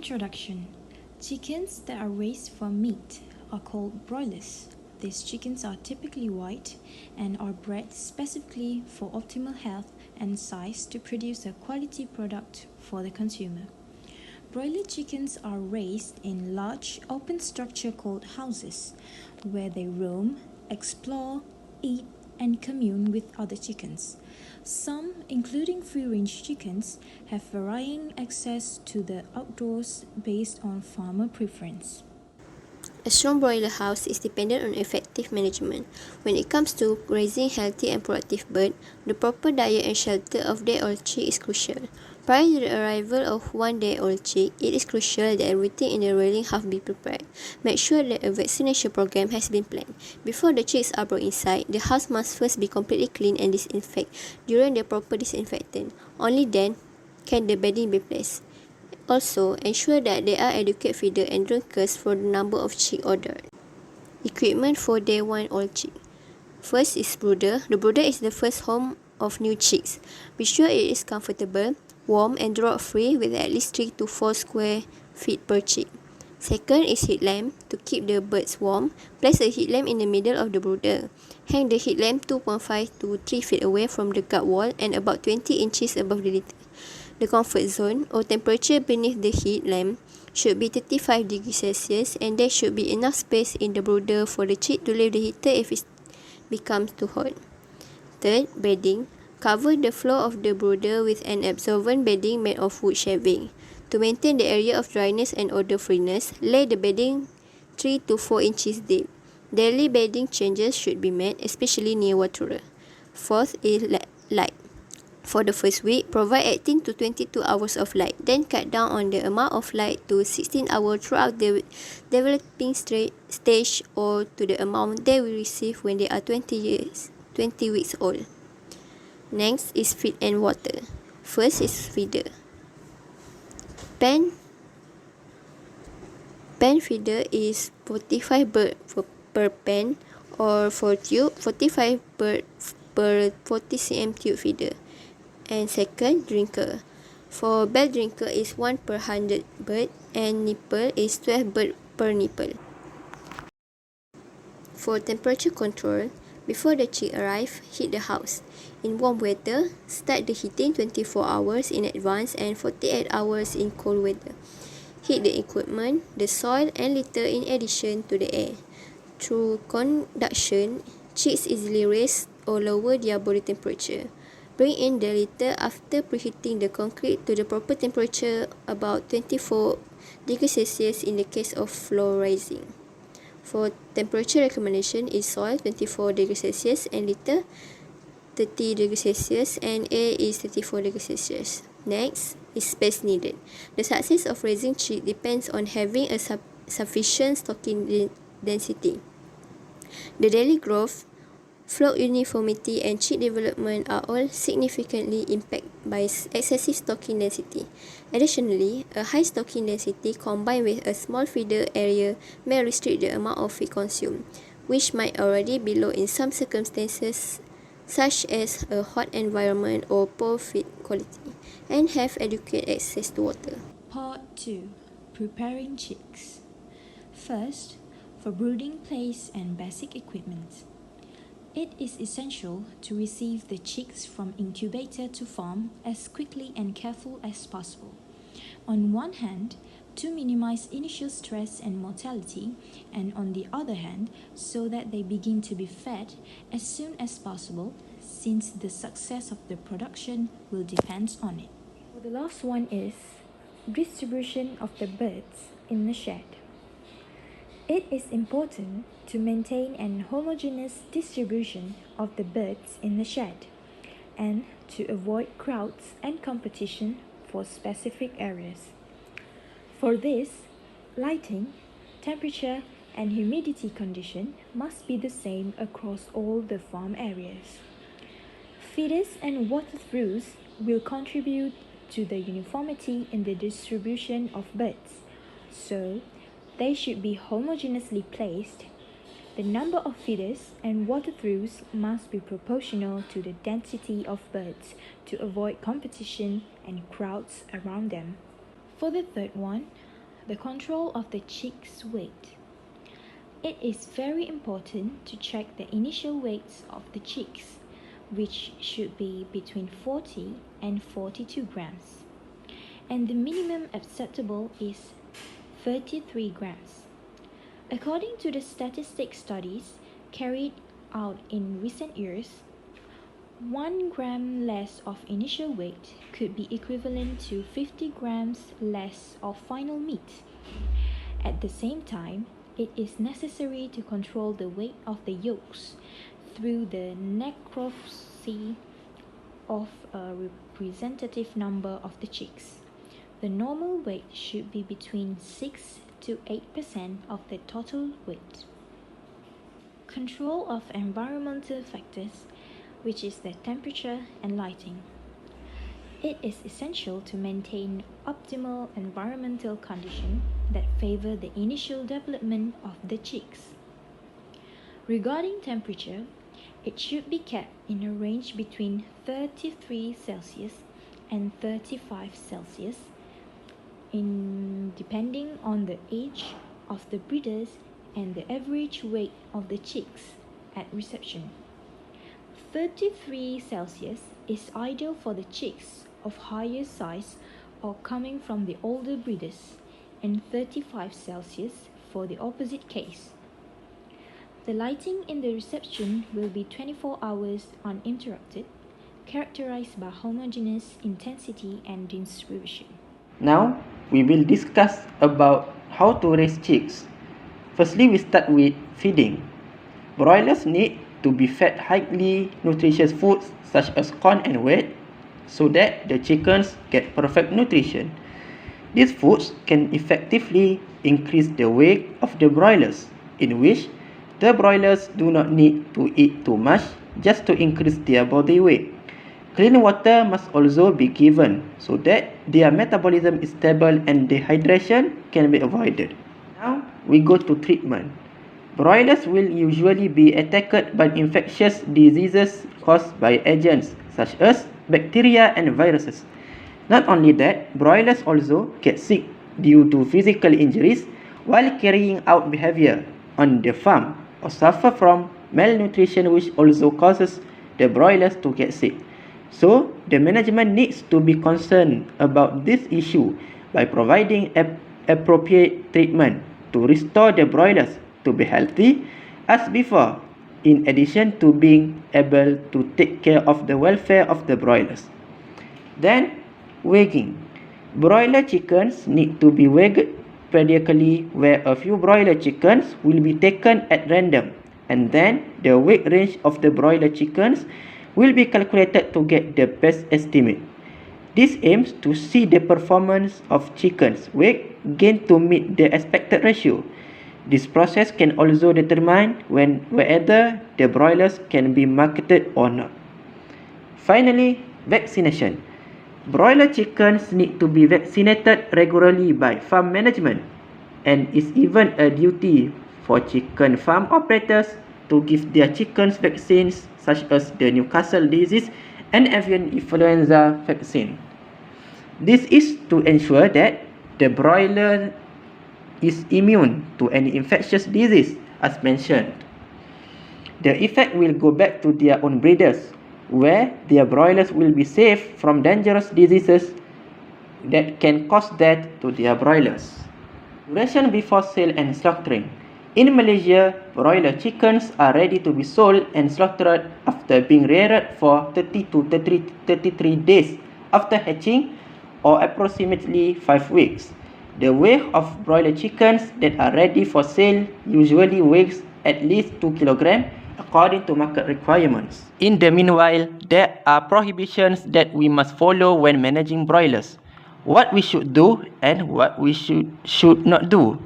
Introduction. Chickens that are raised for meat are called broilers. These chickens are typically white and are bred specifically for optimal health and size to produce a quality product for the consumer. Broiler chickens are raised in large open structure called houses, where they roam, explore, eat, and commune with other chickens. Some, including free-range chickens, have varying access to the outdoors based on farmer preference. A strong broiler house is dependent on effective management. When it comes to raising healthy and productive birds, the proper diet and shelter of day-old chick is crucial. Prior to the arrival of one day-old chick, it is crucial that everything in the rearing house be prepared. Make sure that a vaccination program has been planned. Before the chicks are brought inside, the house must first be completely cleaned and disinfected during the proper disinfectant. Only then can the bedding be placed. Also, ensure that there are adequate feeder and drinkers for the number of chick ordered. Equipment for day one old chick. First is brooder. The brooder is the first home of new chicks. Be sure it is comfortable, warm and draught-free with at least 3 to 4 square feet per chick. Second is heat lamp. To keep the birds warm, place a heat lamp in the middle of the brooder. Hang the heat lamp 2.5 to 3 feet away from the guard wall and about 20 inches above the litter. The comfort zone or temperature beneath the heat lamp should be 35 degrees Celsius and there should be enough space in the brooder for the chick to leave the heater if it becomes too hot. Third, bedding. Cover the floor of the brooder with an absorbent bedding made of wood shaving. To maintain the area of dryness and odor freeness, lay the bedding 3 to 4 inches deep. Daily bedding changes should be made, especially near water. Fourth is light. For the first week, provide 18 to 22 hours of light, then cut down on the amount of light to 16 hours throughout the developing stage or to the amount they will receive when they are 20 weeks old. Next is feed and water. First is feeder. Pen feeder is 45 bird per pen or for tube, 45 bird per 40 cm tube feeder. And second, drinker. For bell drinker is 1 per 100 bird and nipple is 12 bird per nipple. For temperature control, before the chick arrive, heat the house. In warm weather, start the heating 24 hours in advance and 48 hours in cold weather. Heat the equipment, the soil and litter in addition to the air. Through conduction, chicks easily raise or lower their body temperature. Bring in the litter after preheating the concrete to the proper temperature, about 24 degrees Celsius in the case of floor raising. For temperature recommendation is soil 24 degrees Celsius and litter 30 degrees Celsius and air is 34 degrees Celsius. Next is space needed. The success of raising chick depends on having a sufficient stocking density. The daily growth, flock uniformity and chick development are all significantly impacted by excessive stocking density. Additionally, a high stocking density combined with a small feeder area may restrict the amount of feed consumed, which might already be low in some circumstances, such as a hot environment or poor feed quality, and have adequate access to water. Part 2. Preparing chicks. First, for brooding place and basic equipment. It is essential to receive the chicks from incubator to farm as quickly and careful as possible. On one hand, to minimize initial stress and mortality, and on the other hand, so that they begin to be fed as soon as possible, since the success of the production will depend on it. The last one is distribution of the birds in the shed. It is important to maintain an homogeneous distribution of the birds in the shed and to avoid crowds and competition for specific areas. For this, lighting, temperature, and humidity condition must be the same across all the farm areas. Feeders and water-throughs will contribute to the uniformity in the distribution of birds, so they should be homogeneously placed. The number of feeders and water-throughs must be proportional to the density of birds to avoid competition and crowds around them. For the third one, the control of the chick's weight. It is very important to check the initial weights of the chicks, which should be between 40 and 42 grams, and the minimum acceptable is 33 grams. According to the statistic studies carried out in recent years, 1 gram less of initial weight could be equivalent to 50 grams less of final meat. At the same time, it is necessary to control the weight of the yolks through the necropsy of a representative number of the chicks. The normal weight should be between 6 to 8% of the total weight. Control of environmental factors, which is the temperature and lighting. It is essential to maintain optimal environmental conditions that favor the initial development of the chicks. Regarding temperature, it should be kept in a range between 33 Celsius and 35 Celsius, depending on the age of the breeders and the average weight of the chicks at reception. 33 Celsius is ideal for the chicks of higher size or coming from the older breeders, and 35 Celsius for the opposite case. The lighting in the reception will be 24 hours uninterrupted, characterized by homogeneous intensity and distribution. Now, we will discuss about how to raise chicks. Firstly, we start with feeding. Broilers need to be fed highly nutritious foods such as corn and wheat so that the chickens get perfect nutrition. These foods can effectively increase the weight of the broilers, in which the broilers do not need to eat too much just to increase their body weight. Clean water must also be given so that their metabolism is stable and dehydration can be avoided. Now we go to treatment. Broilers will usually be attacked by infectious diseases caused by agents such as bacteria and viruses. Not only that, broilers also get sick due to physical injuries while carrying out behavior on the farm or suffer from malnutrition, which also causes the broilers to get sick. So, the management needs to be concerned about this issue by providing appropriate treatment to restore the broilers to be healthy as before, in addition to being able to take care of the welfare of the broilers. Then, weighing. Broiler chickens need to be weighed periodically, where a few broiler chickens will be taken at random, and then the weight range of the broiler chickens will be calculated to get the best estimate. This aims to see the performance of chickens' weight gain to meet the expected ratio. This process can also determine whether the broilers can be marketed or not. Finally, vaccination. Broiler chickens need to be vaccinated regularly by farm management, and is even a duty for chicken farm operators to give their chickens vaccines such as the Newcastle disease and avian influenza vaccine. This is to ensure that the broiler is immune to any infectious disease as mentioned. The effect will go back to their own breeders, where their broilers will be safe from dangerous diseases that can cause death to their broilers. Duration before sale and slaughtering. In Malaysia, broiler chickens are ready to be sold and slaughtered after being reared for 30 to 33 days after hatching, or approximately 5 weeks. The weight of broiler chickens that are ready for sale usually weighs at least 2 kg according to market requirements. In the meanwhile, there are prohibitions that we must follow when managing broilers. What we should do and what we should not do.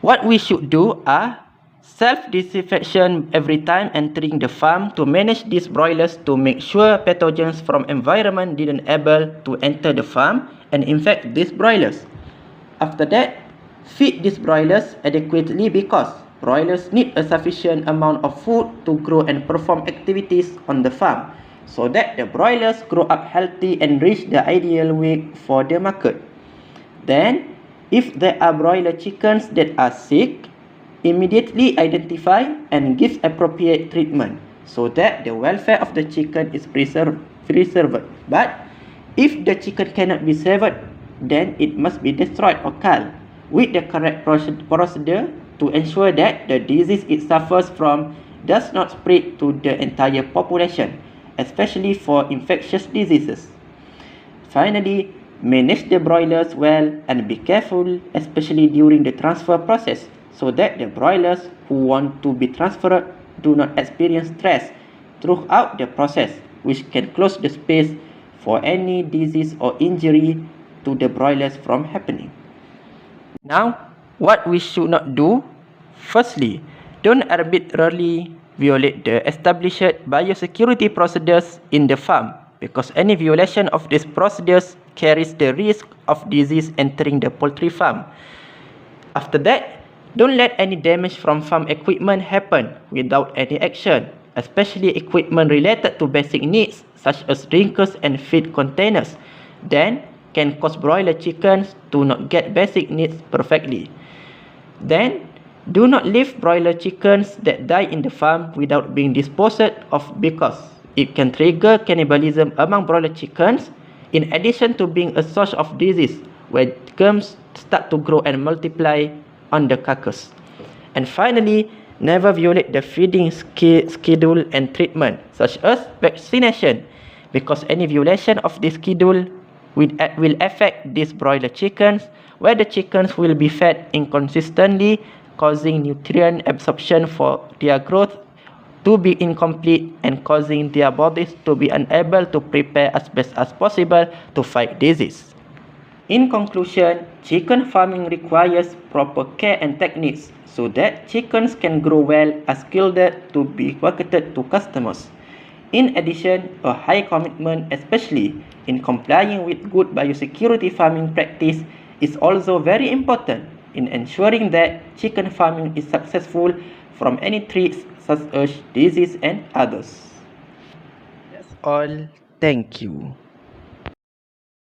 What we should do are self-disinfection every time entering the farm to manage these broilers to make sure pathogens from environment didn't able to enter the farm and infect these broilers. After that, feed these broilers adequately because broilers need a sufficient amount of food to grow and perform activities on the farm so that the broilers grow up healthy and reach the ideal weight for the market. Then, If there are broiler chickens that are sick, immediately identify and give appropriate treatment so that the welfare of the chicken is preserved. But if the chicken cannot be saved, then it must be destroyed or culled with the correct procedure to ensure that the disease it suffers from does not spread to the entire population, especially for infectious diseases. Finally, manage the broilers well and be careful, especially during the transfer process, so that the broilers who want to be transferred do not experience stress throughout the process, which can close the space for any disease or injury to the broilers from happening. Now, what we should not do? Firstly, don't arbitrarily violate the established biosecurity procedures in the farm, because any violation of these procedures carries the risk of disease entering the poultry farm. After that, don't let any damage from farm equipment happen without any action, especially equipment related to basic needs such as drinkers and feed containers, then can cause broiler chickens to not get basic needs perfectly. Then, do not leave broiler chickens that die in the farm without being disposed of, because it can trigger cannibalism among broiler chickens, in addition to being a source of disease where germs start to grow and multiply on the carcass. And finally, never violate the feeding schedule and treatment, such as vaccination, because any violation of this schedule will affect these broiler chickens, where the chickens will be fed inconsistently, causing nutrient absorption for their growth to be incomplete and causing their bodies to be unable to prepare as best as possible to fight disease. In conclusion, chicken farming requires proper care and techniques so that chickens can grow well as gilded to be marketed to customers. In addition, a high commitment, especially in complying with good biosecurity farming practice, is also very important in ensuring that chicken farming is successful from any threats such as disease and others. That's all. Thank you.